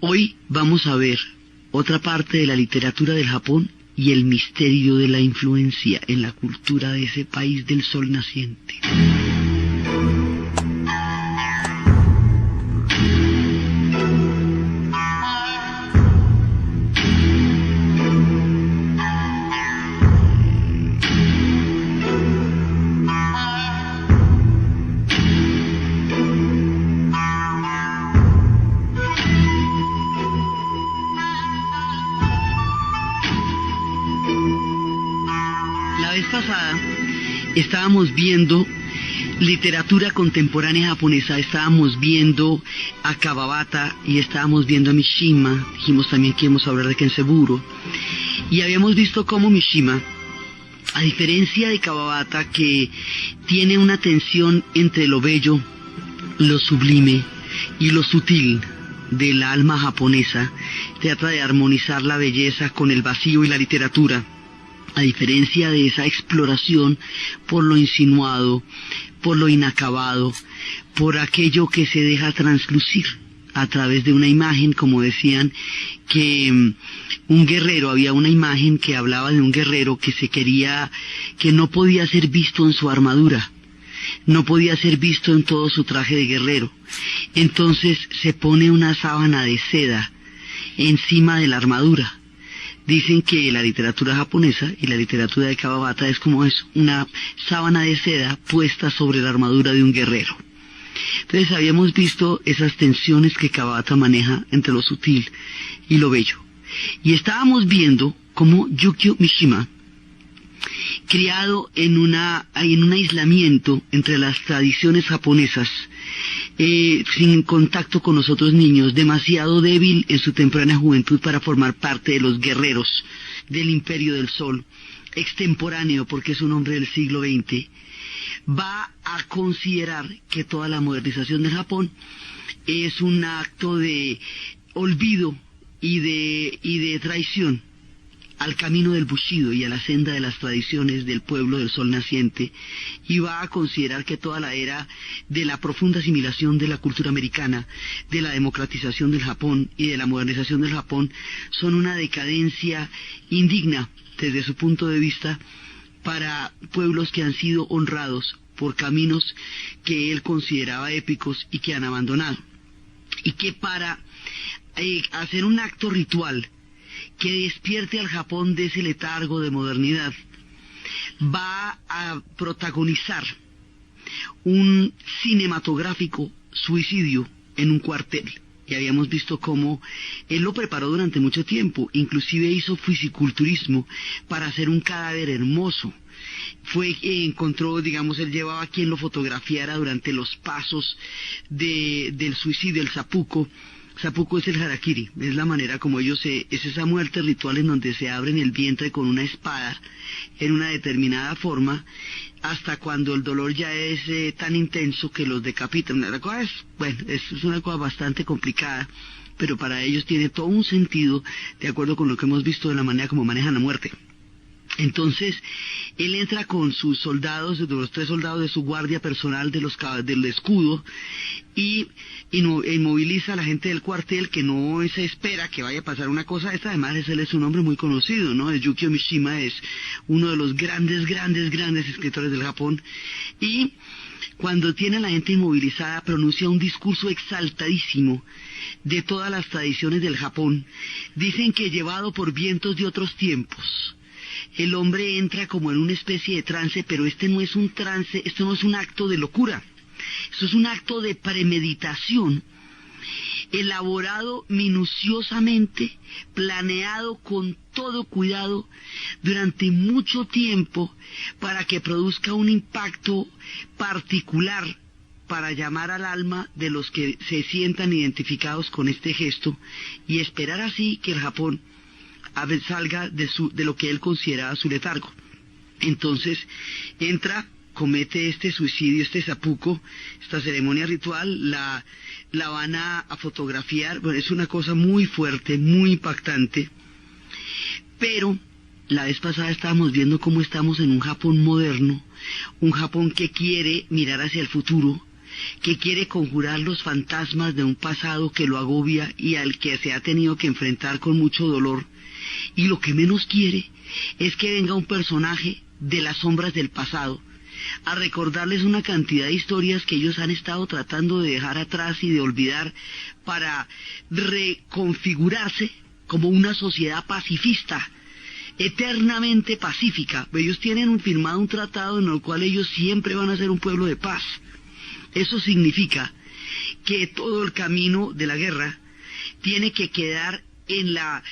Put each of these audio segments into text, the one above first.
Hoy vamos a ver otra parte de la literatura del Japón y el misterio de la influencia en la cultura de ese país del sol naciente. Estábamos viendo literatura contemporánea japonesa, estábamos viendo a Kawabata y estábamos viendo a Mishima. Dijimos también que íbamos a hablar de Kenseburo, y habíamos visto cómo Mishima, a diferencia de Kawabata, que tiene una tensión entre lo bello, lo sublime y lo sutil del alma japonesa, trata de armonizar la belleza con el vacío y la literatura. A diferencia de esa exploración por lo insinuado, por lo inacabado, por aquello que se deja translucir a través de una imagen, como decían que un guerrero, había una imagen que hablaba de un guerrero que no podía ser visto en su armadura, no podía ser visto en todo su traje de guerrero. Entonces se pone una sábana de seda encima de la armadura. Dicen que la literatura japonesa y la literatura de Kawabata es como eso, una sábana de seda puesta sobre la armadura de un guerrero. Entonces habíamos visto esas tensiones que Kawabata maneja entre lo sutil y lo bello. Y estábamos viendo cómo Yukio Mishima, criado en un aislamiento entre las tradiciones japonesas, sin contacto con los otros niños, demasiado débil en su temprana juventud para formar parte de los guerreros del Imperio del Sol, extemporáneo porque es un hombre del siglo XX, va a considerar que toda la modernización del Japón es un acto de olvido y de traición al camino del Bushido y a la senda de las tradiciones del pueblo del sol naciente, y va a considerar que toda la era de la profunda asimilación de la cultura americana, de la democratización del Japón y de la modernización del Japón son una decadencia indigna desde su punto de vista para pueblos que han sido honrados por caminos que él consideraba épicos y que han abandonado, y que para hacer un acto ritual que despierte al Japón de ese letargo de modernidad, va a protagonizar un cinematográfico suicidio en un cuartel. Y habíamos visto cómo él lo preparó durante mucho tiempo, inclusive hizo fisiculturismo para hacer un cadáver hermoso. Encontró, él llevaba a quien lo fotografiara durante los pasos del suicidio, el seppuku. Seppuku es el harakiri, es la manera como es esa muerte ritual en donde se abren el vientre con una espada en una determinada forma hasta cuando el dolor ya es tan intenso que los decapitan. La cosa es una cosa bastante complicada, pero para ellos tiene todo un sentido de acuerdo con lo que hemos visto de la manera como manejan la muerte. Entonces, él entra con sus soldados, los 3 soldados de su guardia personal del escudo, y inmoviliza a la gente del cuartel, que no se espera que vaya a pasar una cosa. Además, él es un hombre muy conocido, ¿no? Yukio Mishima es uno de los grandes escritores del Japón, y cuando tiene a la gente inmovilizada, pronuncia un discurso exaltadísimo de todas las tradiciones del Japón. Dicen que llevado por vientos de otros tiempos, el hombre entra como en una especie de trance, pero este no es un trance, esto no es un acto de locura, esto es un acto de premeditación, elaborado minuciosamente, planeado con todo cuidado durante mucho tiempo para que produzca un impacto particular para llamar al alma de los que se sientan identificados con este gesto, y esperar así que el Japón salga de lo que él consideraba su letargo. Entonces entra, comete este suicidio, este seppuku, esta ceremonia ritual, la van a fotografiar. Bueno, es una cosa muy fuerte, muy impactante, pero la vez pasada estábamos viendo cómo estamos en un Japón moderno, un Japón que quiere mirar hacia el futuro, que quiere conjurar los fantasmas de un pasado que lo agobia y al que se ha tenido que enfrentar con mucho dolor, y lo que menos quiere es que venga un personaje de las sombras del pasado a recordarles una cantidad de historias que ellos han estado tratando de dejar atrás y de olvidar para reconfigurarse como una sociedad pacifista, eternamente pacífica. Ellos tienen firmado un tratado en el cual ellos siempre van a ser un pueblo de paz. Eso significa que todo el camino de la guerra tiene que quedar en la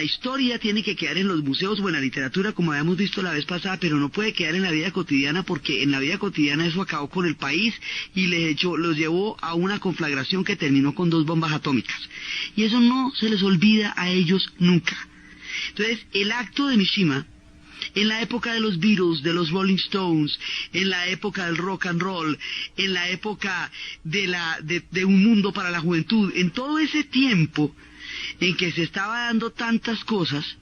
historia, tiene que quedar en los museos o en la literatura, como habíamos visto la vez pasada, pero no puede quedar en la vida cotidiana, porque en la vida cotidiana eso acabó con el país y los llevó a una conflagración que terminó con 2 bombas atómicas. Y eso no se les olvida a ellos nunca. Entonces, el acto de Mishima, en la época de los Beatles, de los Rolling Stones, en la época del rock and roll, en la época de Un Mundo para la Juventud, en todo ese tiempo en que se estaba dando tantas cosas,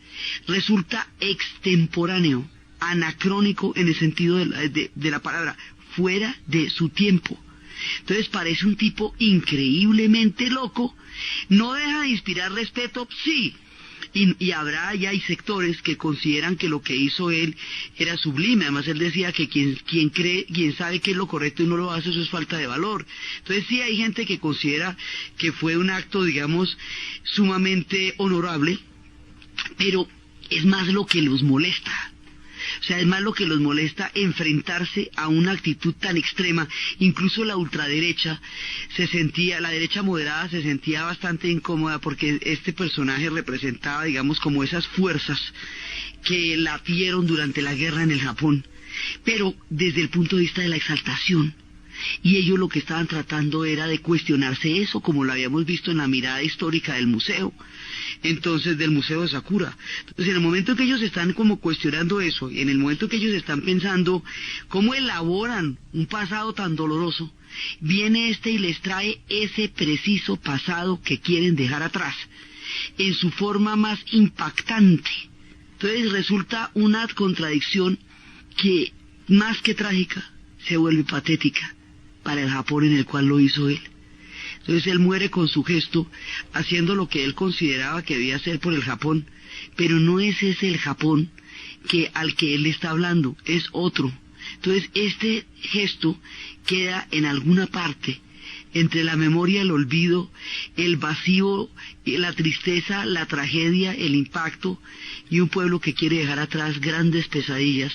resulta extemporáneo, anacrónico en el sentido de la palabra, fuera de su tiempo. Entonces parece un tipo increíblemente loco, no deja de inspirar respeto, sí, y habrá, ya hay sectores que consideran que lo que hizo él era sublime. Además él decía que quien sabe que es lo correcto y no lo hace, eso es falta de valor. Entonces sí hay gente que considera que fue un acto, digamos, sumamente honorable, pero es más lo que los molesta. O sea, es más lo que los molesta enfrentarse a una actitud tan extrema. Incluso la ultraderecha la derecha moderada se sentía bastante incómoda, porque este personaje representaba, digamos, como esas fuerzas que latieron durante la guerra en el Japón, pero desde el punto de vista de la exaltación. Y ellos lo que estaban tratando era de cuestionarse eso, como lo habíamos visto en la mirada histórica del museo, entonces del Museo de Sakura. Entonces en el momento que ellos están como cuestionando eso, en el momento que ellos están pensando cómo elaboran un pasado tan doloroso, viene y les trae ese preciso pasado que quieren dejar atrás, en su forma más impactante. Entonces resulta una contradicción que, más que trágica, se vuelve patética para el Japón en el cual lo hizo él. Entonces él muere con su gesto, haciendo lo que él consideraba que debía hacer por el Japón, pero no es ese el Japón al que él está hablando, es otro. Entonces este gesto queda en alguna parte entre la memoria, el olvido, el vacío, la tristeza, la tragedia, el impacto, y un pueblo que quiere dejar atrás grandes pesadillas,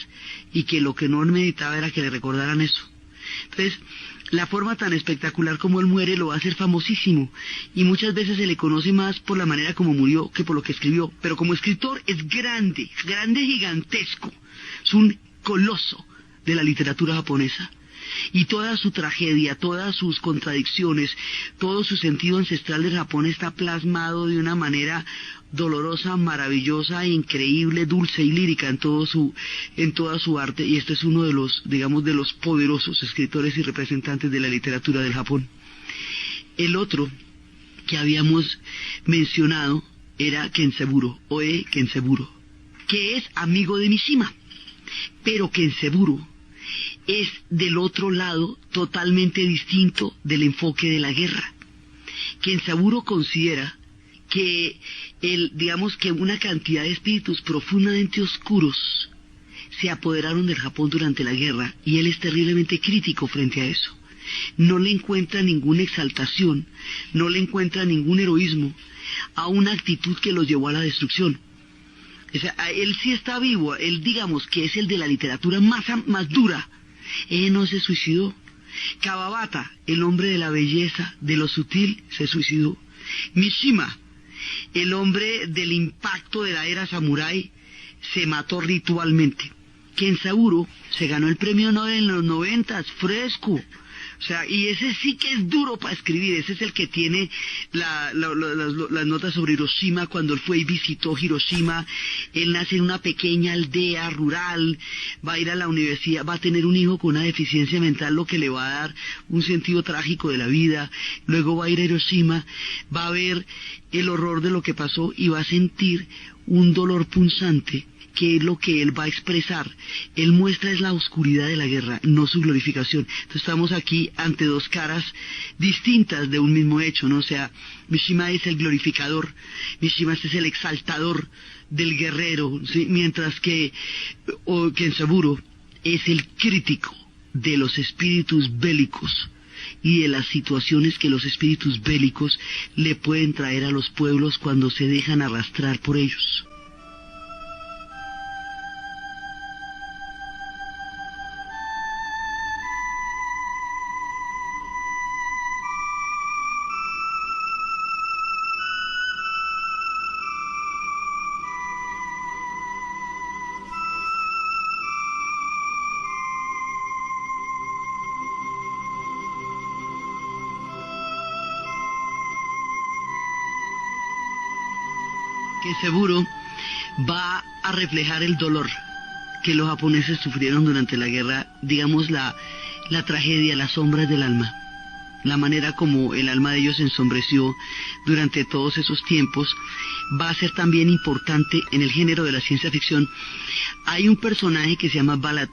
y que lo que no meditaba era que le recordaran eso. Entonces, la forma tan espectacular como él muere lo va a hacer famosísimo, y muchas veces se le conoce más por la manera como murió que por lo que escribió, pero como escritor es grande, gigantesco, es un coloso de la literatura japonesa. Y toda su tragedia, todas sus contradicciones, todo su sentido ancestral del Japón está plasmado de una manera dolorosa, maravillosa, increíble, dulce y lírica en toda su arte, y este es uno de los, digamos, de los poderosos escritores y representantes de la literatura del Japón. El otro que habíamos mencionado era Kenseburo, Oe Kenseburo, que es amigo de Mishima, pero Kenseburo es del otro lado, totalmente distinto del enfoque de la guerra. Kensaburo considera que digamos que una cantidad de espíritus profundamente oscuros se apoderaron del Japón durante la guerra, y él es terriblemente crítico frente a eso. No le encuentra ninguna exaltación, no le encuentra ningún heroísmo a una actitud que los llevó a la destrucción. O sea, él sí está vivo, él digamos que es el de la literatura más dura. Él no se suicidó. Kawabata, el hombre de la belleza, de lo sutil, se suicidó. Mishima, el hombre del impacto de la era samurái, se mató ritualmente. Kensaburo se ganó el premio Nobel en los 90, fresco. O sea, y ese sí que es duro para escribir. Ese es el que tiene las notas sobre Hiroshima. Cuando él fue y visitó Hiroshima, él nace en una pequeña aldea rural, va a ir a la universidad, va a tener un hijo con una deficiencia mental, lo que le va a dar un sentido trágico de la vida. Luego va a ir a Hiroshima, va a ver el horror de lo que pasó y va a sentir un dolor punzante qué es lo que él va a expresar. Él muestra es la oscuridad de la guerra, no su glorificación. Entonces estamos aquí ante dos caras distintas de un mismo hecho, ¿no? O sea, Mishima es el glorificador, Mishima es el exaltador del guerrero, ¿sí? Mientras que Kenzaburo es el crítico de los espíritus bélicos y de las situaciones que los espíritus bélicos le pueden traer a los pueblos cuando se dejan arrastrar por ellos. Kenzaburo va a reflejar el dolor que los japoneses sufrieron durante la guerra, digamos la tragedia, las sombras del alma, la manera como el alma de ellos se ensombreció durante todos esos tiempos. Va a ser también importante en el género de la ciencia ficción. Hay un personaje que se llama Balat,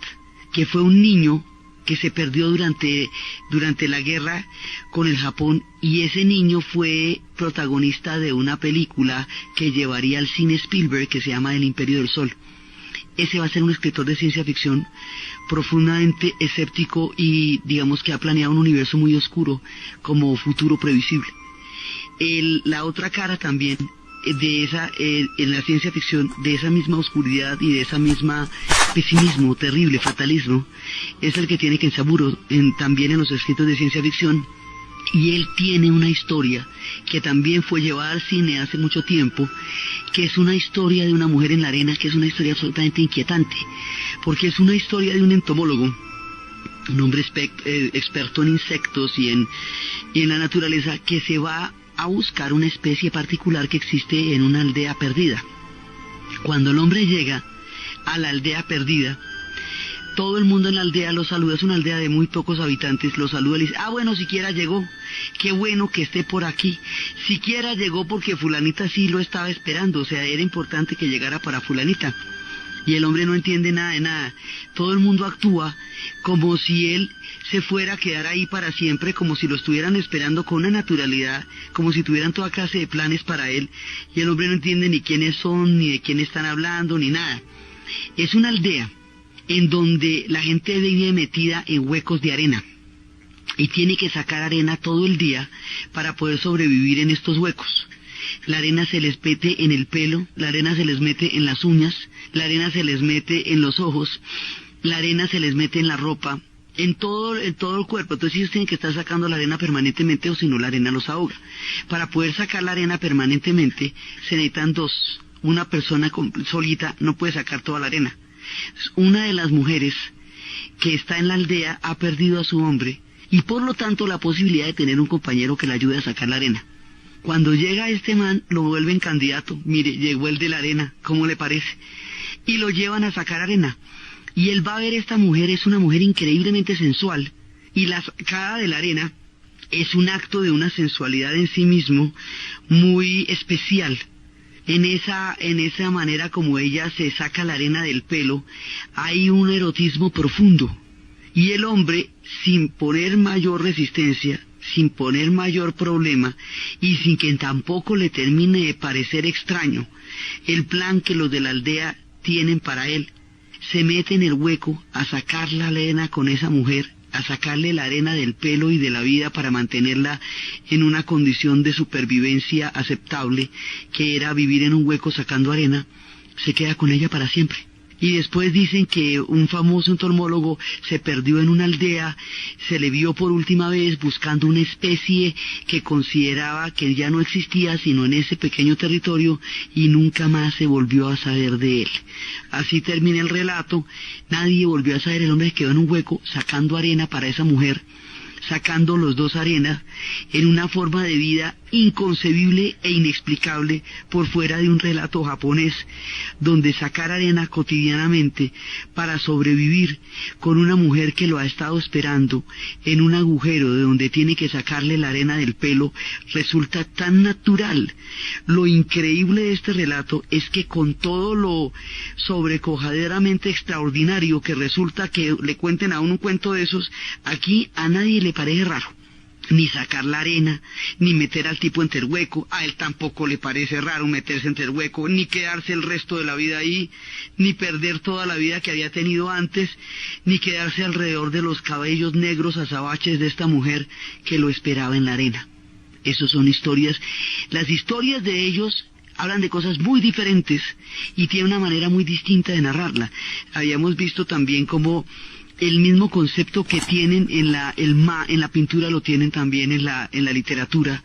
que fue un niño que se perdió durante la guerra con el Japón, y ese niño fue protagonista de una película que llevaría al cine Spielberg, que se llama El Imperio del Sol. Ese va a ser un escritor de ciencia ficción profundamente escéptico y digamos que ha planeado un universo muy oscuro como futuro previsible. La otra cara también de esa, en la ciencia ficción, de esa misma oscuridad y de esa misma pesimismo terrible, fatalismo, es el que tiene Kenzaburo también en los escritos de ciencia ficción. Y él tiene una historia que también fue llevada al cine hace mucho tiempo, que es una historia de una mujer en la arena, que es una historia absolutamente inquietante, porque es una historia de un entomólogo, un hombre experto en insectos y en la naturaleza, que se va a buscar una especie particular que existe en una aldea perdida. Cuando el hombre llega a la aldea perdida, todo el mundo en la aldea lo saluda. Es una aldea de muy pocos habitantes, lo saluda y le dice: ah, bueno, siquiera llegó, qué bueno que esté por aquí, siquiera llegó porque fulanita sí lo estaba esperando, o sea, era importante que llegara para fulanita. Y el hombre no entiende nada de nada. Todo el mundo actúa como si él se fuera a quedar ahí para siempre, como si lo estuvieran esperando con una naturalidad, como si tuvieran toda clase de planes para él, y el hombre no entiende ni quiénes son, ni de quién están hablando, ni nada. Es una aldea en donde la gente vive metida en huecos de arena y tiene que sacar arena todo el día para poder sobrevivir en estos huecos. La arena se les mete en el pelo, la arena se les mete en las uñas, la arena se les mete en los ojos, la arena se les mete en la ropa, en todo el cuerpo. Entonces ellos tienen que estar sacando la arena permanentemente, o si no la arena los ahoga. Para poder sacar la arena permanentemente se necesitan dos. Una persona solita no puede sacar toda la arena. Una de las mujeres que está en la aldea ha perdido a su hombre y por lo tanto la posibilidad de tener un compañero que le ayude a sacar la arena. Cuando llega este man, lo vuelven candidato. Mire, llegó el de la arena, ¿cómo le parece? Y lo llevan a sacar arena. Y él va a ver, esta mujer es una mujer increíblemente sensual, y la sacada de la arena es un acto de una sensualidad en sí mismo muy especial. En esa manera como ella se saca la arena del pelo, hay un erotismo profundo. Y el hombre, sin poner mayor resistencia, sin poner mayor problema, y sin que tampoco le termine de parecer extraño el plan que los de la aldea tienen para él, se mete en el hueco a sacar la arena con esa mujer, a sacarle la arena del pelo y de la vida para mantenerla en una condición de supervivencia aceptable, que era vivir en un hueco sacando arena. Se queda con ella para siempre. Y después dicen que un famoso entomólogo se perdió en una aldea, se le vio por última vez buscando una especie que consideraba que ya no existía sino en ese pequeño territorio, y nunca más se volvió a saber de él. Así termina el relato. Nadie volvió a saber. El hombre quedó en un hueco sacando arena para esa mujer, sacando los dos arena en una forma de vida inconcebible e inexplicable por fuera de un relato japonés, donde sacar arena cotidianamente para sobrevivir con una mujer que lo ha estado esperando en un agujero de donde tiene que sacarle la arena del pelo resulta tan natural. Lo increíble de este relato es que con todo lo sobrecojaderamente extraordinario que resulta que le cuenten a uno un cuento de esos, aquí a nadie le parece raro. Ni sacar la arena, ni meter al tipo entre el hueco, a él tampoco le parece raro meterse entre el hueco, ni quedarse el resto de la vida ahí, ni perder toda la vida que había tenido antes, ni quedarse alrededor de los cabellos negros azabaches de esta mujer que lo esperaba en la arena. Esas son historias. Las historias de ellos hablan de cosas muy diferentes y tienen una manera muy distinta de narrarla. Habíamos visto también cómo el mismo concepto que tienen en la pintura lo tienen también en la literatura.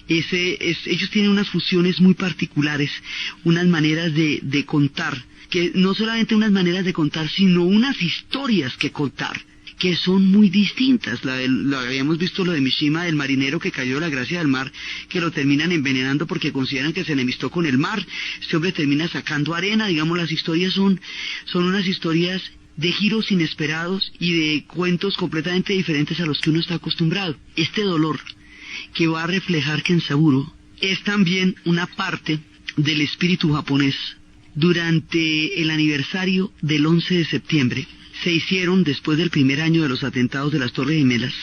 Ellos tienen unas fusiones muy particulares, unas maneras de contar, que no solamente unas maneras de contar, sino unas historias que contar, que son muy distintas. Habíamos visto lo de Mishima, del marinero que cayó de la gracia del mar, que lo terminan envenenando porque consideran que se enemistó con el mar. Este hombre termina sacando arena. Digamos, las historias son unas historias de giros inesperados y de cuentos completamente diferentes a los que uno está acostumbrado. Este dolor que va a reflejar Kenzaburo es también una parte del espíritu japonés. Durante el aniversario del 11 de septiembre, se hicieron, después del primer año de los atentados de las Torres Gemelas,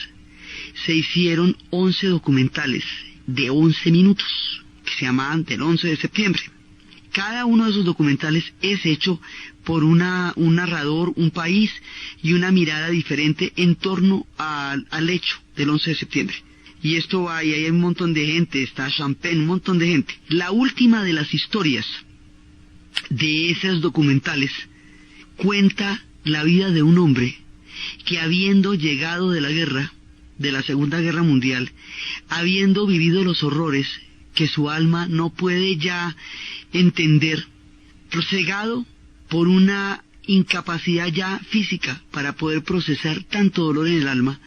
se hicieron 11 documentales de 11 minutos, que se llamaban del 11 de septiembre. Cada uno de esos documentales es hecho por un narrador, un país y una mirada diferente en torno al hecho del 11 de septiembre. Y esto va, y hay un montón de gente, está Champagne, un montón de gente. La última de las historias de esos documentales cuenta la vida de un hombre que, habiendo llegado de la guerra, de la Segunda Guerra Mundial, habiendo vivido los horrores que su alma no puede ya entender, cegado por una incapacidad ya física para poder procesar tanto dolor en el alma,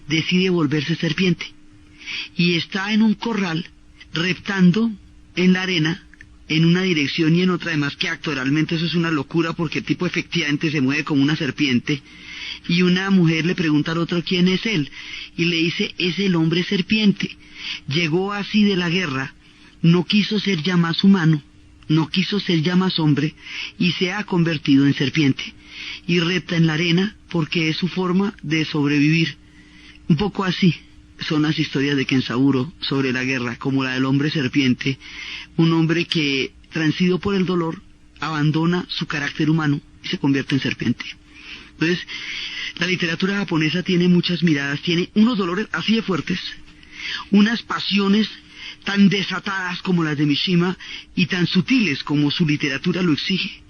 decide volverse serpiente y está en un corral reptando en la arena en una dirección y en otra. Además que actoralmente eso es una locura, porque el tipo efectivamente se mueve como una serpiente, y una mujer le pregunta al otro quién es él y le dice: es el hombre serpiente. Llegó así de la guerra, no quiso ser ya más humano, no quiso ser ya más hombre, y se ha convertido en serpiente, y repta en la arena porque es su forma de sobrevivir. Un poco así son las historias de Kenzaburo sobre la guerra, como la del hombre serpiente, un hombre que, transido por el dolor, abandona su carácter humano y se convierte en serpiente. Entonces, la literatura japonesa tiene muchas miradas, tiene unos dolores así de fuertes, unas pasiones tan desatadas como las de Mishima y tan sutiles como su literatura lo exige,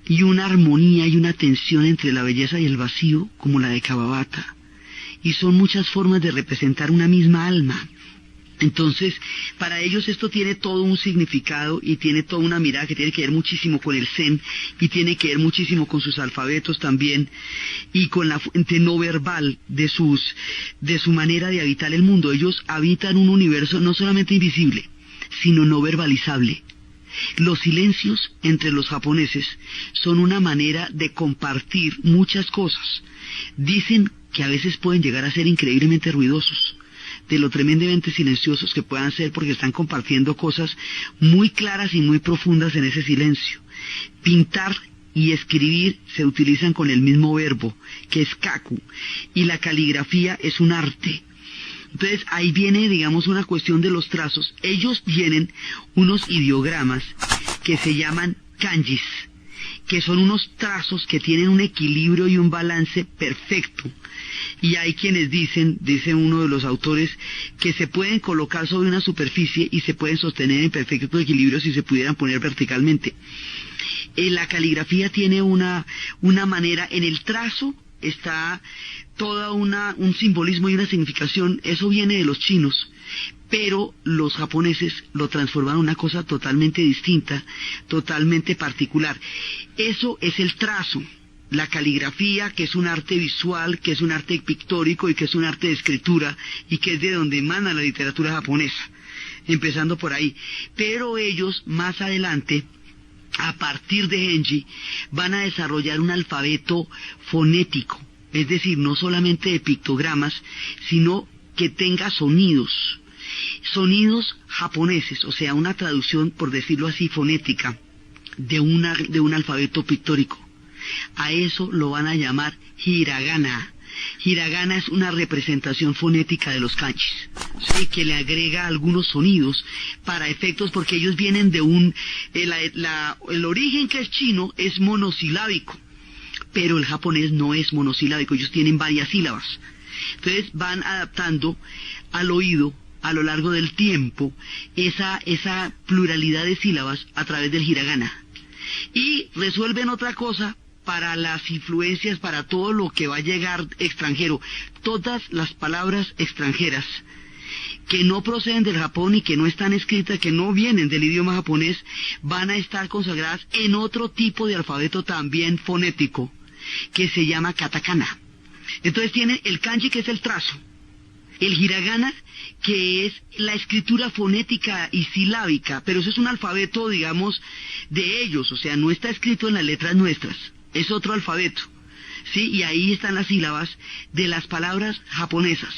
y una armonía y una tensión entre la belleza y el vacío como la de Kawabata, y son muchas formas de representar una misma alma. Entonces, para ellos esto tiene todo un significado y tiene toda una mirada que tiene que ver muchísimo con el Zen, y tiene que ver muchísimo con sus alfabetos también, y con la fuente no verbal de su manera de habitar el mundo. Ellos habitan un universo no solamente invisible, sino no verbalizable. Los silencios entre los japoneses son una manera de compartir muchas cosas. Dicen que a veces pueden llegar a ser increíblemente ruidosos, de lo tremendamente silenciosos que puedan ser, porque están compartiendo cosas muy claras y muy profundas en ese silencio. Pintar y escribir se utilizan con el mismo verbo, que es kaku, y la caligrafía es un arte. Entonces ahí viene, digamos, una cuestión de los trazos. Ellos tienen unos ideogramas que se llaman kanjis, que son unos trazos que tienen un equilibrio y un balance perfecto. Y hay quienes dicen, dice uno de los autores, que se pueden colocar sobre una superficie y se pueden sostener en perfecto equilibrio si se pudieran poner verticalmente. La caligrafía tiene una manera, en el trazo está toda un simbolismo y una significación. Eso viene de los chinos, pero los japoneses lo transformaron en una cosa totalmente distinta, totalmente particular. Eso es el trazo. la caligrafía, que es un arte visual, que es un arte pictórico y que es un arte de escritura y que es de donde emana la literatura japonesa, empezando por ahí. Pero ellos más adelante, a partir de Genji, van a desarrollar un alfabeto fonético, es decir, no solamente de pictogramas, sino que tenga sonidos japoneses, o sea, una traducción, por decirlo así, fonética de un alfabeto pictórico. A eso lo van a llamar hiragana. Hiragana es una representación fonética de los kanjis, ¿sí? Que le agrega algunos sonidos para efectos, porque ellos vienen de el origen, que es chino, es monosilábico, pero el japonés no es monosilábico, ellos tienen varias sílabas. Entonces van adaptando al oído a lo largo del tiempo esa pluralidad de sílabas a través del hiragana. Y resuelven otra cosa para las influencias, para todo lo que va a llegar extranjero. Todas las palabras extranjeras que no proceden del Japón y que no están escritas, que no vienen del idioma japonés, van a estar consagradas en otro tipo de alfabeto también fonético, que se llama katakana. Entonces tienen el kanji, que es el trazo, el hiragana, que es la escritura fonética y silábica, pero eso es un alfabeto, digamos, de ellos, o sea, no está escrito en las letras nuestras, es otro alfabeto, ¿sí? Y ahí están las sílabas de las palabras japonesas.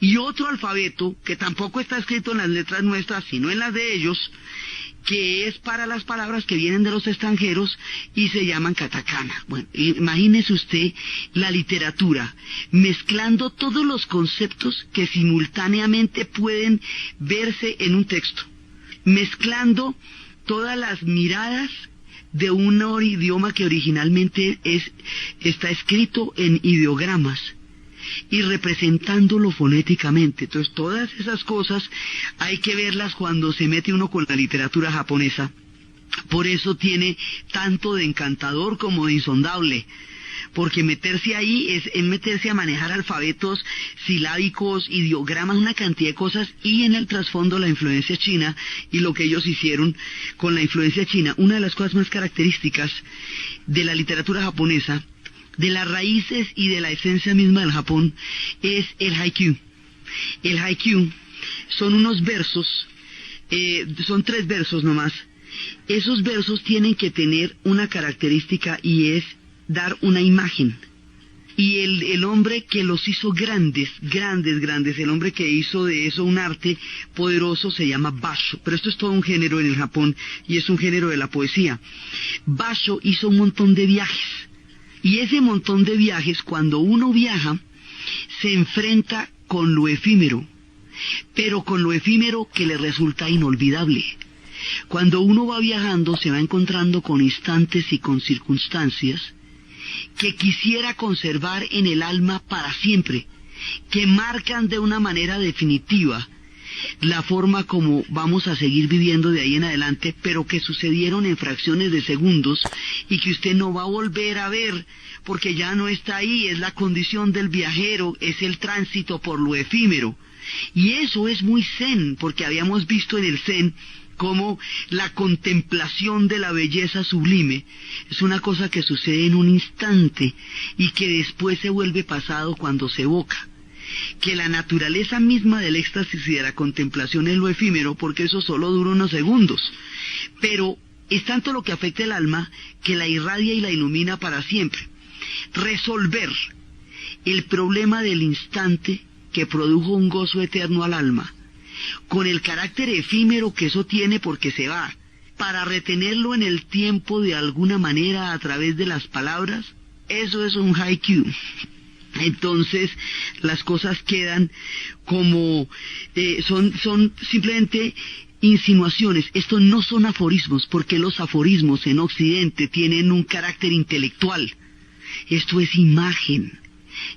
Y otro alfabeto, que tampoco está escrito en las letras nuestras, sino en las de ellos, que es para las palabras que vienen de los extranjeros y se llaman katakana. Bueno, imagínese usted la literatura mezclando todos los conceptos que simultáneamente pueden verse en un texto, mezclando todas las miradas de un idioma que originalmente está escrito en ideogramas y representándolo fonéticamente. Entonces todas esas cosas hay que verlas cuando se mete uno con la literatura japonesa. Por eso tiene tanto de encantador como de insondable, porque meterse ahí es meterse a manejar alfabetos silábicos, ideogramas, una cantidad de cosas, y en el trasfondo la influencia china y lo que ellos hicieron con la influencia china. Una de las cosas más características de la literatura japonesa, de las raíces y de la esencia misma del Japón, es el haikyuu. El haikyuu son unos versos, son 3 versos nomás. Esos versos tienen que tener una característica, y es dar una imagen. Y el hombre que los hizo grandes, el hombre que hizo de eso un arte poderoso, se llama Basho. Pero esto es todo un género en el Japón, y es un género de la poesía. Basho hizo un montón de viajes. Y ese montón de viajes, cuando uno viaja, se enfrenta con lo efímero, pero con lo efímero que le resulta inolvidable. Cuando uno va viajando, se va encontrando con instantes y con circunstancias que quisiera conservar en el alma para siempre, que marcan de una manera definitiva la forma como vamos a seguir viviendo de ahí en adelante, pero que sucedieron en fracciones de segundos y que usted no va a volver a ver porque ya no está ahí. Es la condición del viajero, es el tránsito por lo efímero. Y eso es muy zen, porque habíamos visto en el zen como la contemplación de la belleza sublime es una cosa que sucede en un instante y que después se vuelve pasado cuando se evoca. Que la naturaleza misma del éxtasis y de la contemplación es lo efímero, porque eso solo dura unos segundos, pero es tanto lo que afecta el alma que la irradia y la ilumina para siempre. Resolver el problema del instante que produjo un gozo eterno al alma, con el carácter efímero que eso tiene porque se va, para retenerlo en el tiempo de alguna manera a través de las palabras, eso es un haikyuu. Entonces las cosas quedan como son simplemente insinuaciones. Estos no son aforismos, porque los aforismos en Occidente tienen un carácter intelectual. Esto es imagen.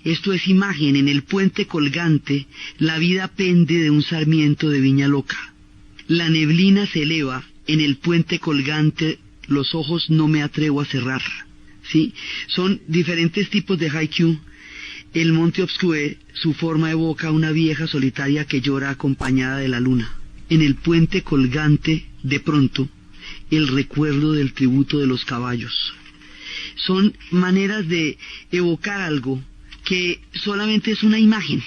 Esto es imagen. En el puente colgante la vida pende de un sarmiento de viña loca. La neblina se eleva, en el puente colgante los ojos no me atrevo a cerrar. ¿Sí? Son diferentes tipos de haikyuu. El monte Obscue, su forma evoca una vieja solitaria que llora acompañada de la luna. En el puente colgante, de pronto, el recuerdo del tributo de los caballos. son maneras de evocar algo que solamente es una imagen.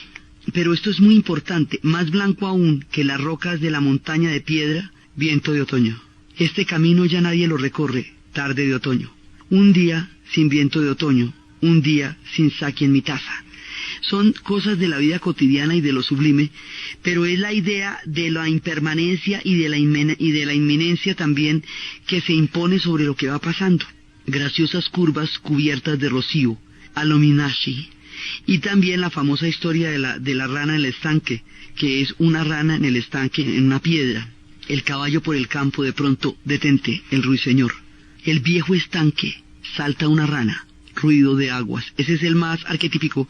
Pero esto es muy importante, más blanco aún que las rocas de la montaña de piedra, viento de otoño. Este camino ya nadie lo recorre, tarde de otoño. Un día sin viento de otoño, un día sin sake en mi taza. Son cosas de la vida cotidiana y de lo sublime, pero es la idea de la impermanencia y de la inminencia también que se impone sobre lo que va pasando. Graciosas curvas cubiertas de rocío, Alominashi. Y también la famosa historia de la rana en el estanque, que es una rana en el estanque, en una piedra. El caballo por el campo, de pronto, detente, el ruiseñor. El viejo estanque, salta una rana, ruido de aguas. Ese es el más arquetípico,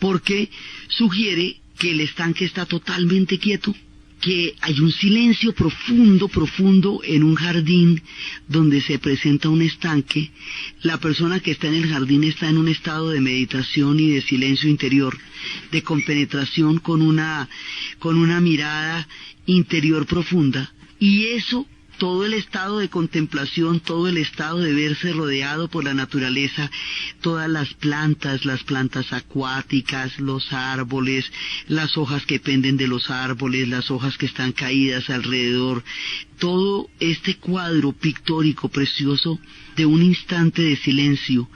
porque sugiere que el estanque está totalmente quieto, que hay un silencio profundo, profundo en un jardín donde se presenta un estanque. La persona que está en el jardín está en un estado de meditación y de silencio interior, de compenetración con una mirada interior profunda. Y eso, todo el estado de contemplación, todo el estado de verse rodeado por la naturaleza, todas las plantas acuáticas, los árboles, las hojas que penden de los árboles, las hojas que están caídas alrededor, todo este cuadro pictórico precioso de un instante de silencio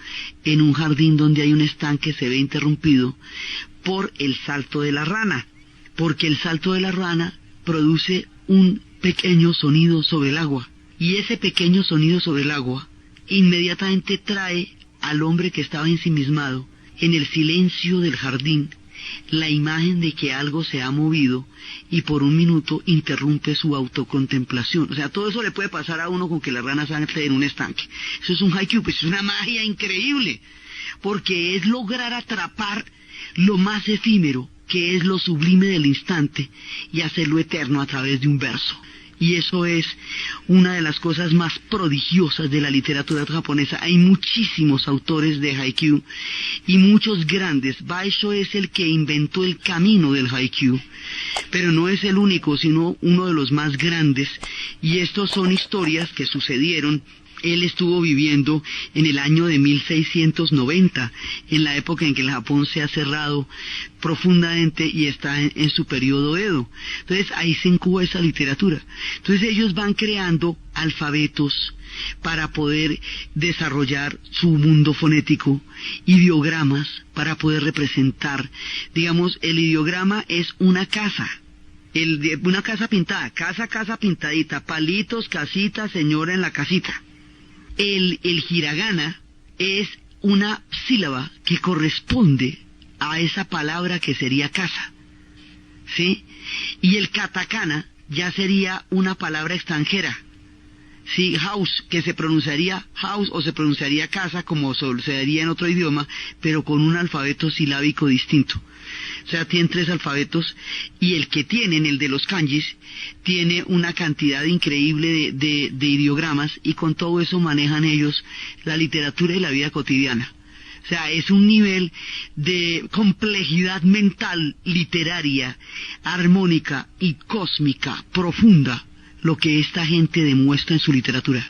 en un jardín donde hay un estanque se ve interrumpido por el salto de la rana, porque el salto de la rana produce un pequeño sonido sobre el agua, y ese pequeño sonido sobre el agua inmediatamente trae al hombre que estaba ensimismado en el silencio del jardín la imagen de que algo se ha movido y por un minuto interrumpe su autocontemplación. O sea, todo eso le puede pasar a uno con que la rana salte en un estanque. Eso es un haiku, pues es una magia increíble, porque es lograr atrapar lo más efímero, que es lo sublime del instante, y hacerlo eterno a través de un verso. Y eso es una de las cosas más prodigiosas de la literatura japonesa. Hay muchísimos autores de haiku y muchos grandes. Baisho es el que inventó el camino del haiku, pero no es el único, sino uno de los más grandes. Y estos son historias que sucedieron. Él estuvo viviendo en el año de 1690, en la época en que el Japón se ha cerrado profundamente y está en su periodo Edo. Entonces ahí se incuba esa literatura. Entonces ellos van creando alfabetos para poder desarrollar su mundo fonético, ideogramas para poder representar. Digamos, el ideograma es una casa. Una casa pintada, casa pintadita, palitos, casita, señora en la casita. El hiragana es una sílaba que corresponde a esa palabra que sería casa, ¿sí? Y el katakana ya sería una palabra extranjera, ¿sí? House, que se pronunciaría house o se pronunciaría casa como sucedería en otro idioma, pero con un alfabeto silábico distinto. O sea, tienen 3 alfabetos, y el que tienen, el de los kanjis, tiene una cantidad increíble de ideogramas, y con todo eso manejan ellos la literatura y la vida cotidiana. O sea, es un nivel de complejidad mental, literaria, armónica y cósmica, profunda, lo que esta gente demuestra en su literatura.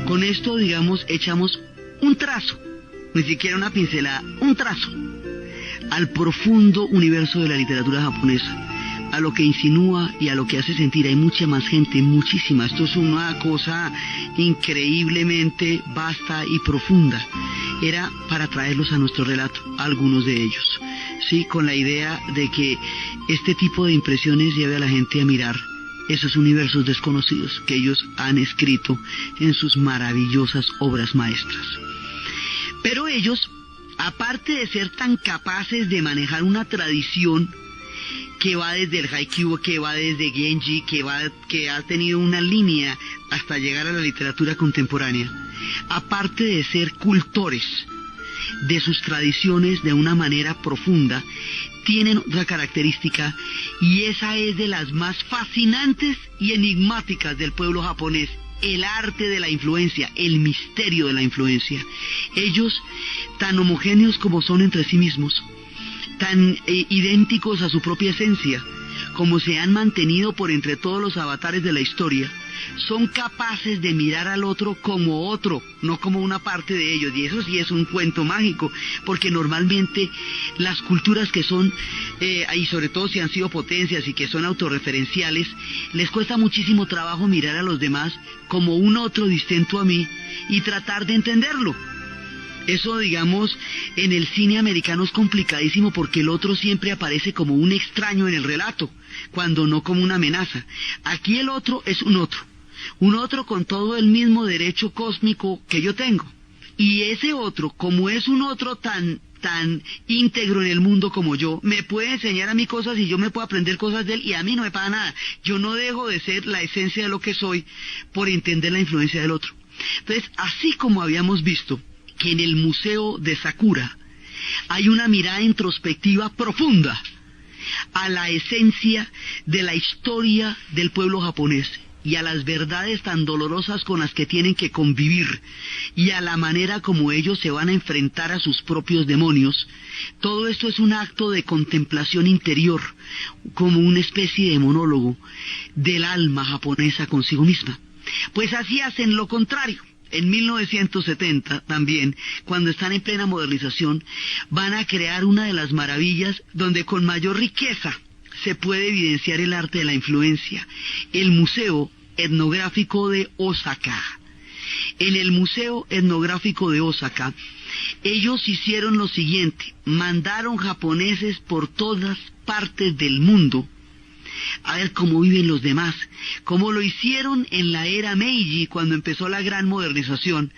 Con esto, digamos, echamos un trazo, ni siquiera una pincelada, un trazo, al profundo universo de la literatura japonesa, a lo que insinúa y a lo que hace sentir. Hay mucha más gente, muchísima. Esto es una cosa increíblemente vasta y profunda. Era para traerlos a nuestro relato, algunos de ellos, sí, con la idea de que este tipo de impresiones lleve a la gente a mirar esos universos desconocidos que ellos han escrito en sus maravillosas obras maestras. Pero ellos, aparte de ser tan capaces de manejar una tradición que va desde el haiku, que va desde Genji, que ha tenido una línea hasta llegar a la literatura contemporánea, aparte de ser cultores, de sus tradiciones de una manera profunda, tienen otra característica, y esa es de las más fascinantes y enigmáticas del pueblo japonés: el arte de la influencia, el misterio de la influencia. Ellos, tan homogéneos como son entre sí mismos, tan idénticos a su propia esencia, como se han mantenido por entre todos los avatares de la historia, son capaces de mirar al otro como otro, no como una parte de ellos. Y eso sí es un cuento mágico, porque normalmente las culturas que son, y sobre todo si han sido potencias y que son autorreferenciales, les cuesta muchísimo trabajo mirar a los demás como un otro distinto a mí y tratar de entenderlo. Eso, digamos, en el cine americano es complicadísimo, porque el otro siempre aparece como un extraño en el relato, cuando no como una amenaza. Aquí el otro es un otro con todo el mismo derecho cósmico que yo tengo. Y ese otro, como es un otro tan íntegro en el mundo como yo, me puede enseñar a mí cosas y yo me puedo aprender cosas de él, y a mí no me pasa nada. Yo no dejo de ser la esencia de lo que soy por entender la influencia del otro. Entonces, así como habíamos visto que en el Museo de Sakura hay una mirada introspectiva profunda a la esencia de la historia del pueblo japonés y a las verdades tan dolorosas con las que tienen que convivir, y a la manera como ellos se van a enfrentar a sus propios demonios, todo esto es un acto de contemplación interior, como una especie de monólogo del alma japonesa consigo misma. Pues así hacen lo contrario. En 1970 también, cuando están en plena modernización, van a crear una de las maravillas donde con mayor riqueza se puede evidenciar el arte de la influencia: el Museo Etnográfico de Osaka. En el Museo Etnográfico de Osaka, ellos hicieron lo siguiente: mandaron japoneses por todas partes del mundo a ver cómo viven los demás, como lo hicieron en la era Meiji, cuando empezó la gran modernización,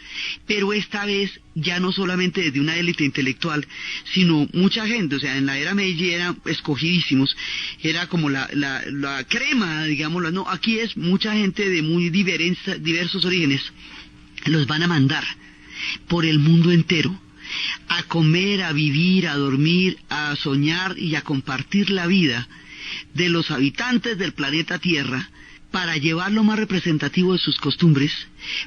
pero esta vez ya no solamente desde una élite intelectual, sino mucha gente. O sea, en la era Meiji eran escogidísimos, era como la crema, digámoslo. No, aquí es mucha gente de muy diversos orígenes. Los van a mandar por el mundo entero a comer, a vivir, a dormir, a soñar y a compartir la vida de los habitantes del planeta Tierra, para llevar lo más representativo de sus costumbres,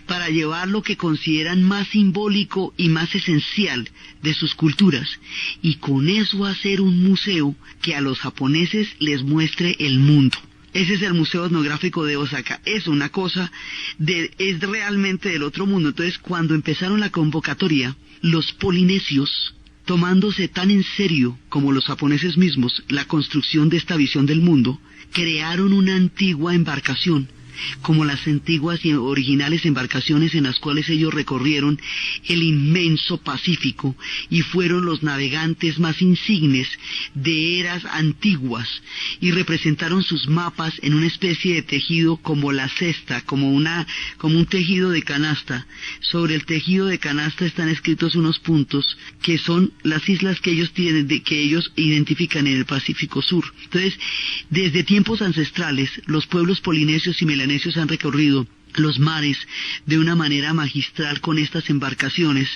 para llevar lo que consideran más simbólico y más esencial de sus culturas, y con eso hacer un museo que a los japoneses les muestre el mundo. Ese es el Museo Etnográfico de Osaka. Es una cosa es realmente del otro mundo. Entonces, cuando empezaron la convocatoria, los polinesios, tomándose tan en serio como los japoneses mismos la construcción de esta visión del mundo, crearon una antigua embarcación, como las antiguas y originales embarcaciones en las cuales ellos recorrieron el inmenso Pacífico y fueron los navegantes más insignes de eras antiguas, y representaron sus mapas en una especie de tejido como la cesta, como un tejido de canasta. Sobre el tejido de canasta están escritos unos puntos que son las islas que ellos tienen, que ellos identifican en el Pacífico Sur. Entonces, desde tiempos ancestrales, los pueblos polinesios y melanesios han recorrido los mares de una manera magistral con estas embarcaciones,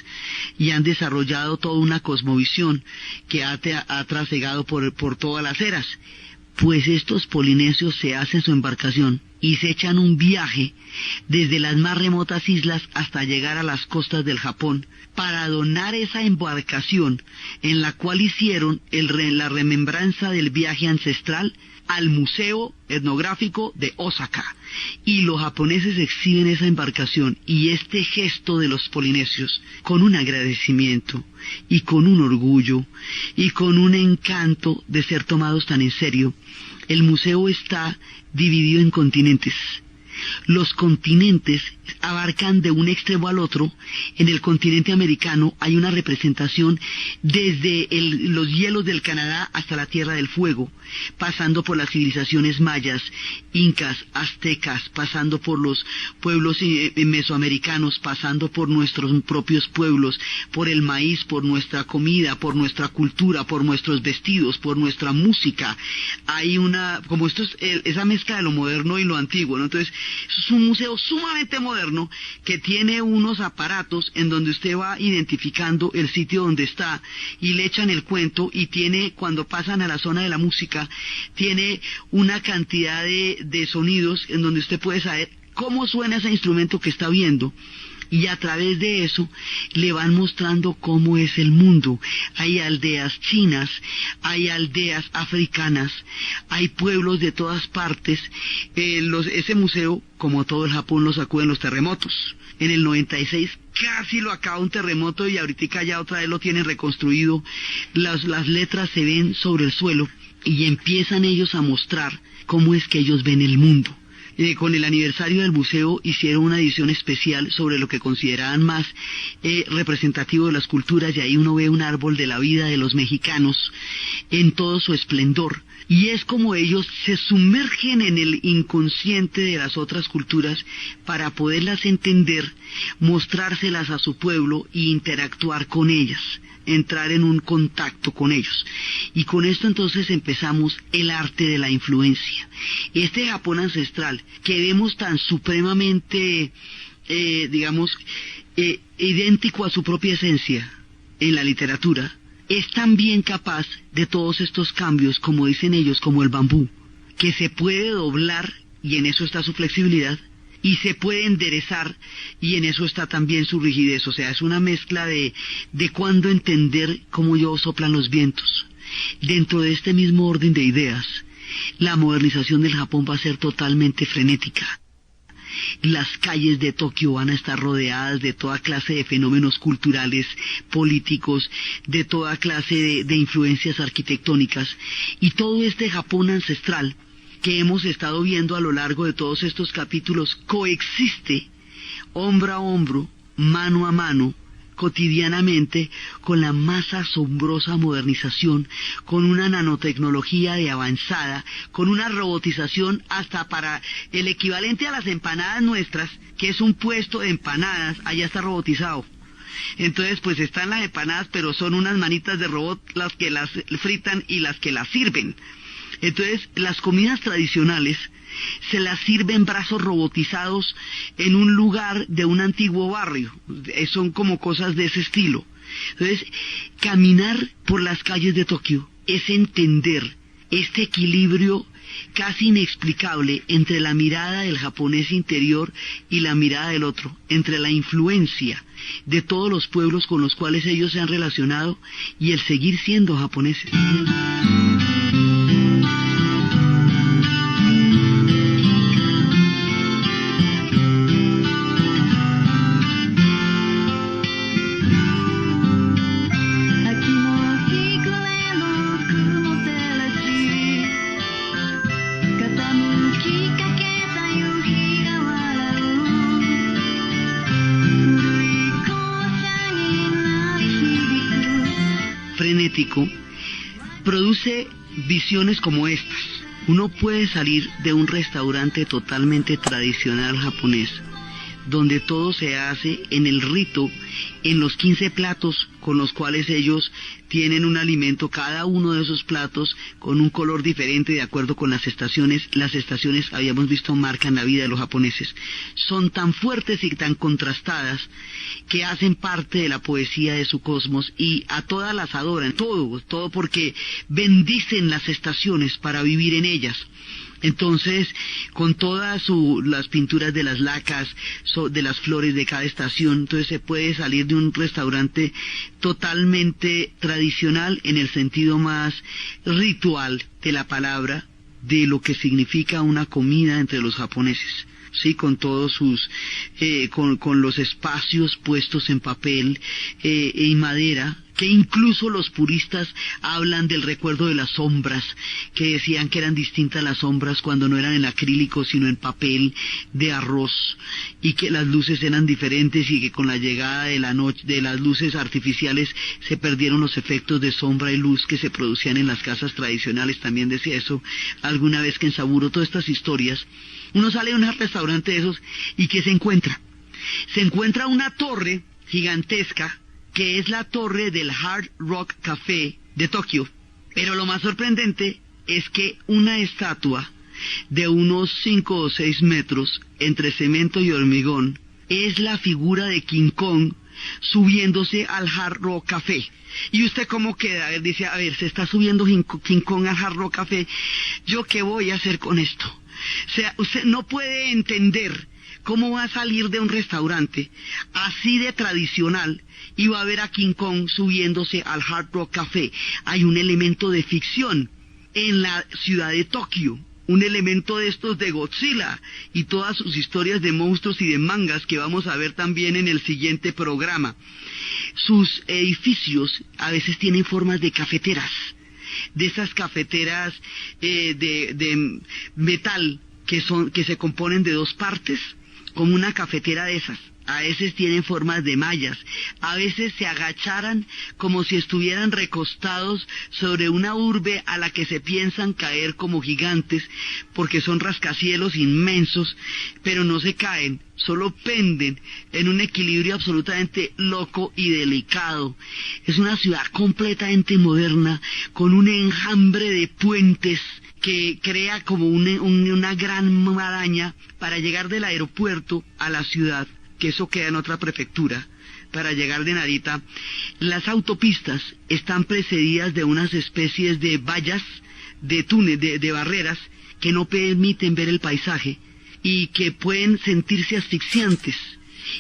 y han desarrollado toda una cosmovisión que ha trasegado por todas las eras. Pues estos polinesios se hacen su embarcación y se echan un viaje desde las más remotas islas hasta llegar a las costas del Japón, para donar esa embarcación en la cual hicieron la remembranza del viaje ancestral al Museo Etnográfico de Osaka. Y los japoneses exhiben esa embarcación y este gesto de los polinesios con un agradecimiento y con un orgullo y con un encanto de ser tomados tan en serio. El museo está dividido en continentes. Los continentes abarcan de un extremo al otro. En el continente americano hay una representación desde los hielos del Canadá hasta la Tierra del Fuego, pasando por las civilizaciones mayas, incas, aztecas, pasando por los pueblos mesoamericanos, pasando por nuestros propios pueblos, por el maíz, por nuestra comida, por nuestra cultura, por nuestros vestidos, por nuestra música. Hay esa mezcla de lo moderno y lo antiguo, ¿no? Entonces, Es un museo sumamente moderno que tiene unos aparatos en donde usted va identificando el sitio donde está y le echan el cuento, y tiene, cuando pasan a la zona de la música, tiene una cantidad de sonidos en donde usted puede saber cómo suena ese instrumento que está viendo. Y a través de eso le van mostrando cómo es el mundo. Hay aldeas chinas, hay aldeas africanas, hay pueblos de todas partes. Ese museo, como todo el Japón, lo sacuden los terremotos. En el 96 casi lo acaba un terremoto y ahorita ya otra vez lo tienen reconstruido. Las letras se ven sobre el suelo y empiezan ellos a mostrar cómo es que ellos ven el mundo. Con el aniversario del museo hicieron una edición especial sobre lo que consideraban más representativo de las culturas, y ahí uno ve un árbol de la vida de los mexicanos en todo su esplendor. Y es como ellos se sumergen en el inconsciente de las otras culturas para poderlas entender, mostrárselas a su pueblo e interactuar con ellas, entrar en un contacto con ellos. Y con esto entonces empezamos el arte de la influencia. Este Japón ancestral que vemos tan supremamente, idéntico a su propia esencia en la literatura, es también capaz de todos estos cambios, como dicen ellos, como el bambú, que se puede doblar, y en eso está su flexibilidad, y se puede enderezar, y en eso está también su rigidez. O sea, es una mezcla de cuándo entender cómo soplan los vientos. Dentro de este mismo orden de ideas, la modernización del Japón va a ser totalmente frenética. Las calles de Tokio van a estar rodeadas de toda clase de fenómenos culturales, políticos, de toda clase de influencias arquitectónicas, y todo este Japón ancestral que hemos estado viendo a lo largo de todos estos capítulos coexiste hombro a hombro, mano a mano, cotidianamente, con la más asombrosa modernización, con una nanotecnología de avanzada, con una robotización hasta para el equivalente a las empanadas nuestras, que es un puesto de empanadas, allá está robotizado. Entonces pues están las empanadas, pero son unas manitas de robot las que las fritan y las que las sirven. Entonces las comidas tradicionales se las sirven brazos robotizados en un lugar de un antiguo barrio. Son como cosas de ese estilo. Entonces, caminar por las calles de Tokio es entender este equilibrio casi inexplicable entre la mirada del japonés interior y la mirada del otro, entre la influencia de todos los pueblos con los cuales ellos se han relacionado y el seguir siendo japoneses. Frenético produce visiones como estas. Uno puede salir de un restaurante totalmente tradicional japonés, donde todo se hace en el rito, en los 15 platos con los cuales ellos tienen un alimento, cada uno de esos platos con un color diferente de acuerdo con las estaciones. Las estaciones, habíamos visto, marcan la vida de los japoneses. Son tan fuertes y tan contrastadas que hacen parte de la poesía de su cosmos, y a todas las adoran, todo porque bendicen las estaciones para vivir en ellas. Entonces, con todas las pinturas de las lacas, de las flores de cada estación, entonces se puede salir de un restaurante totalmente tradicional en el sentido más ritual de la palabra, de lo que significa una comida entre los japoneses. Sí, con todos sus, con los espacios puestos en papel y madera, que incluso los puristas hablan del recuerdo de las sombras, que decían que eran distintas las sombras cuando no eran en acrílico sino en papel de arroz, y que las luces eran diferentes, y que con la llegada de la noche, de las luces artificiales, se perdieron los efectos de sombra y luz que se producían en las casas tradicionales. También decía eso alguna vez que en Saburo. Todas estas historias, uno sale de un restaurante de esos y ¿qué se encuentra? Se encuentra una torre gigantesca, que es la torre del Hard Rock Café de Tokio. Pero lo más sorprendente es que una estatua de unos 5 o 6 metros entre cemento y hormigón, es la figura de King Kong subiéndose al Hard Rock Café. ¿Y usted cómo queda? Él dice, a ver, se está subiendo King Kong al Hard Rock Café, ¿yo qué voy a hacer con esto? O sea, usted no puede entender cómo va a salir de un restaurante así de tradicional y va a ver a King Kong subiéndose al Hard Rock Café. Hay un elemento de ficción en la ciudad de Tokio, un elemento de estos de Godzilla y todas sus historias de monstruos y de mangas que vamos a ver también en el siguiente programa. Sus edificios a veces tienen formas de cafeteras, de esas cafeteras de metal que se componen de 2 partes, como una cafetera de esas. A veces tienen formas de mallas, a veces se agacharan como si estuvieran recostados sobre una urbe a la que se piensan caer como gigantes, porque son rascacielos inmensos, pero no se caen, solo penden en un equilibrio absolutamente loco y delicado. Es una ciudad completamente moderna, con un enjambre de puentes que crea como una gran maraña para llegar del aeropuerto a la ciudad, que eso queda en otra prefectura, para llegar de Narita. Las autopistas están precedidas de unas especies de vallas, de túneles, de barreras, que no permiten ver el paisaje y que pueden sentirse asfixiantes.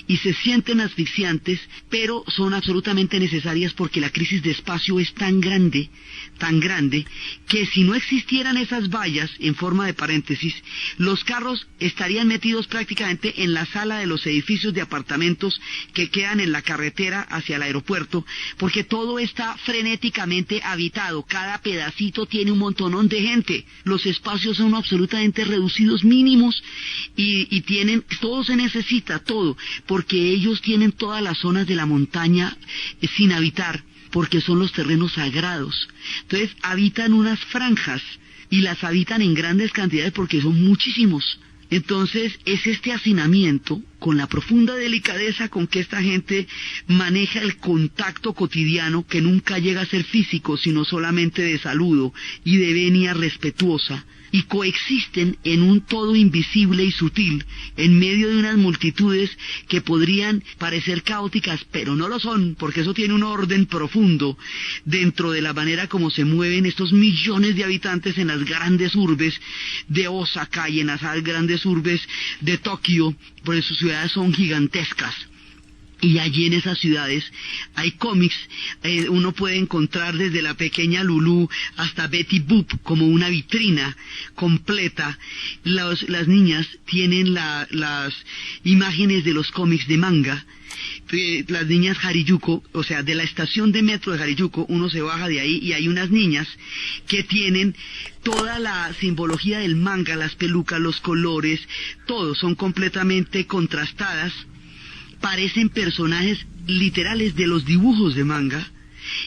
Y se sienten asfixiantes, pero son absolutamente necesarias porque la crisis de espacio es tan grande, que si no existieran esas vallas en forma de paréntesis, los carros estarían metidos prácticamente en la sala de los edificios de apartamentos que quedan en la carretera hacia el aeropuerto, porque todo está frenéticamente habitado, cada pedacito tiene un montonón de gente, los espacios son absolutamente reducidos, mínimos, y tienen, todo se necesita, todo, porque ellos tienen todas las zonas de la montaña sin habitar, porque son los terrenos sagrados. Entonces habitan unas franjas y las habitan en grandes cantidades porque son muchísimos. Entonces es este hacinamiento, con la profunda delicadeza con que esta gente maneja el contacto cotidiano, que nunca llega a ser físico, sino solamente de saludo y de venia respetuosa, y coexisten en un todo invisible y sutil, en medio de unas multitudes que podrían parecer caóticas, pero no lo son, porque eso tiene un orden profundo dentro de la manera como se mueven estos millones de habitantes en las grandes urbes de Osaka y en las grandes urbes de Tokio, porque sus ciudades son gigantescas. Y allí en esas ciudades hay cómics, uno puede encontrar desde la pequeña Lulú hasta Betty Boop como una vitrina completa. Las niñas tienen las imágenes de los cómics de manga. Las niñas Harajuku, o sea, de la estación de metro de Harajuku, uno se baja de ahí y hay unas niñas que tienen toda la simbología del manga, las pelucas, los colores, todo, son completamente contrastadas. Parecen personajes literales de los dibujos de manga,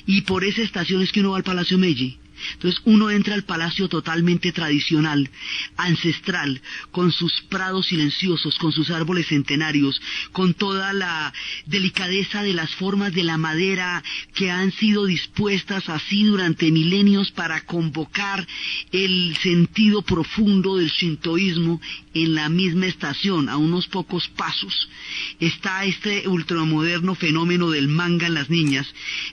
y por esa estación es que uno va al Palacio Meiji. Entonces uno entra al palacio totalmente tradicional, ancestral, con sus prados silenciosos, con sus árboles centenarios, con toda la delicadeza de las formas de la madera que han sido dispuestas así durante milenios para convocar el sentido profundo del shintoísmo. En la misma estación, a unos pocos pasos, está este ultramoderno fenómeno del manga en las niñas.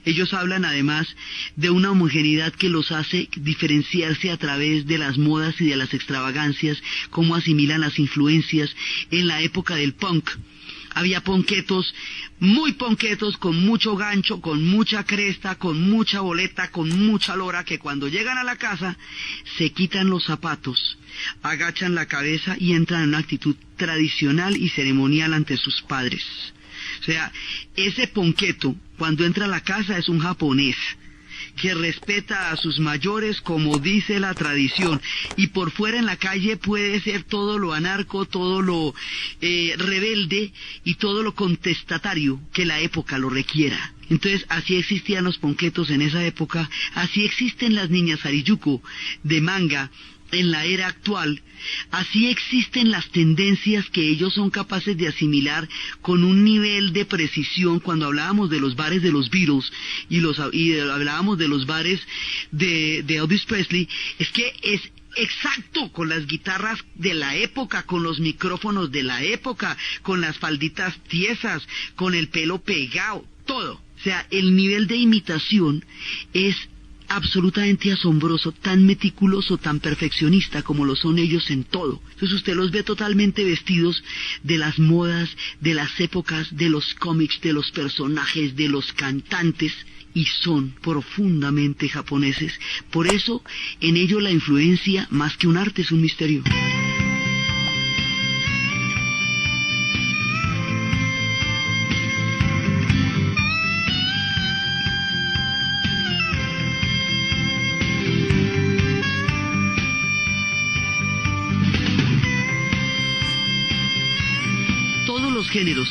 Ellos hablan además de una homogeneidad que los hace diferenciarse a través de las modas y de las extravagancias, cómo asimilan las influencias. En la época del punk había ponquetos, muy ponquetos, con mucho gancho, con mucha cresta, con mucha boleta, con mucha lora, que cuando llegan a la casa se quitan los zapatos, agachan la cabeza y entran en una actitud tradicional y ceremonial ante sus padres. O sea, ese ponqueto cuando entra a la casa es un japonés que respeta a sus mayores como dice la tradición, y por fuera en la calle puede ser todo lo anarco, todo lo rebelde y todo lo contestatario que la época lo requiera. Entonces así existían los ponquetos en esa época, así existen las niñas Harajuku de manga en la era actual, así existen las tendencias que ellos son capaces de asimilar con un nivel de precisión. Cuando hablábamos de los bares de los Beatles y hablábamos de los bares de Elvis Presley, es que Exacto, con las guitarras de la época, con los micrófonos de la época, con las falditas tiesas, con el pelo pegado, todo. O sea, el nivel de imitación es absolutamente asombroso, tan meticuloso, tan perfeccionista como lo son ellos en todo. Entonces usted los ve totalmente vestidos de las modas, de las épocas, de los cómics, de los personajes, de los cantantes, y son profundamente japoneses. Por eso, en ello la influencia, más que un arte, es un misterio. Todos los géneros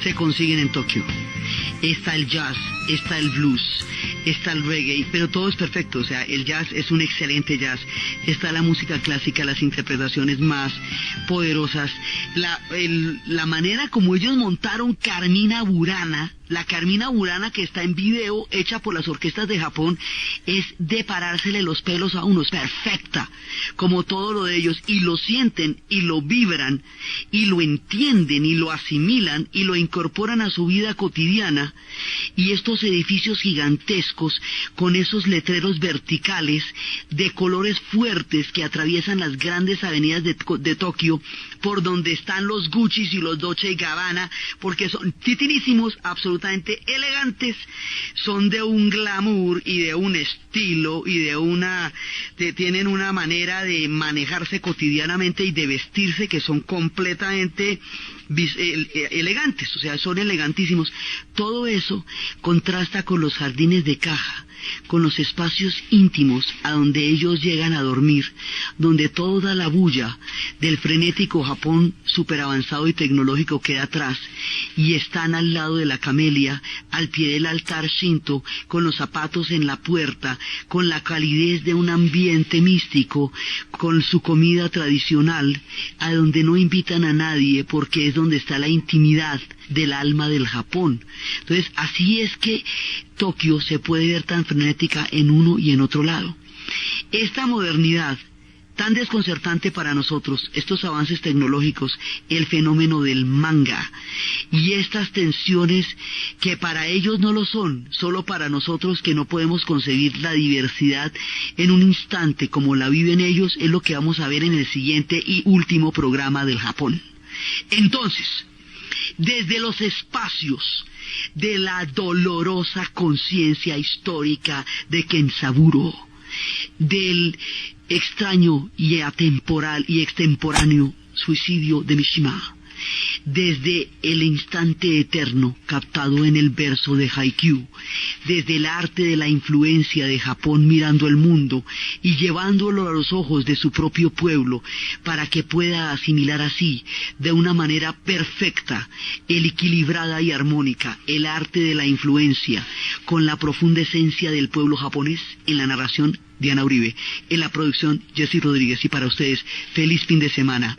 se consiguen en Tokio. Está el jazz, está el blues, está el reggae, pero todo es perfecto. O sea, el jazz es un excelente jazz. Está la música clásica, las interpretaciones más poderosas. La manera como ellos montaron Carmina Burana, la Carmina Burana que está en video, hecha por las orquestas de Japón, es de parársele los pelos a uno. Es perfecta, como todo lo de ellos, y lo sienten, y lo vibran, y lo entienden, y lo asimilan, y lo incorporan a su vida cotidiana. Y estos edificios gigantescos, con esos letreros verticales, de colores fuertes que atraviesan las grandes avenidas de Tokio, por donde están los Guccis y los Dolce & Gabbana, porque son titinísimos, absolutamente elegantes, son de un glamour y de un estilo y tienen una manera de manejarse cotidianamente y de vestirse que son completamente elegantes, o sea, son elegantísimos. Todo eso contrasta con los jardines de caja, con los espacios íntimos a donde ellos llegan a dormir, donde toda la bulla del frenético Japón superavanzado y tecnológico queda atrás, y están al lado de la camelia, al pie del altar Shinto, con los zapatos en la puerta, con la calidez de un ambiente místico, con su comida tradicional, a donde no invitan a nadie porque es donde está la intimidad del alma del Japón. Entonces, así es que Tokio se puede ver tan frenética en uno y en otro lado. Esta modernidad tan desconcertante para nosotros, estos avances tecnológicos, el fenómeno del manga y estas tensiones que para ellos no lo son, solo para nosotros que no podemos concebir la diversidad en un instante como la viven ellos, es lo que vamos a ver en el siguiente y último programa del Japón. Entonces, desde los espacios de la dolorosa conciencia histórica de Kenzaburo, del extraño y atemporal y extemporáneo suicidio de Mishima, desde el instante eterno captado en el verso de Haikyuu, desde el arte de la influencia de Japón mirando el mundo y llevándolo a los ojos de su propio pueblo para que pueda asimilar así de una manera perfecta, equilibrada y armónica, el arte de la influencia con la profunda esencia del pueblo japonés. En la narración, Diana Uribe, en la producción, Jessy Rodríguez, y para ustedes, feliz fin de semana.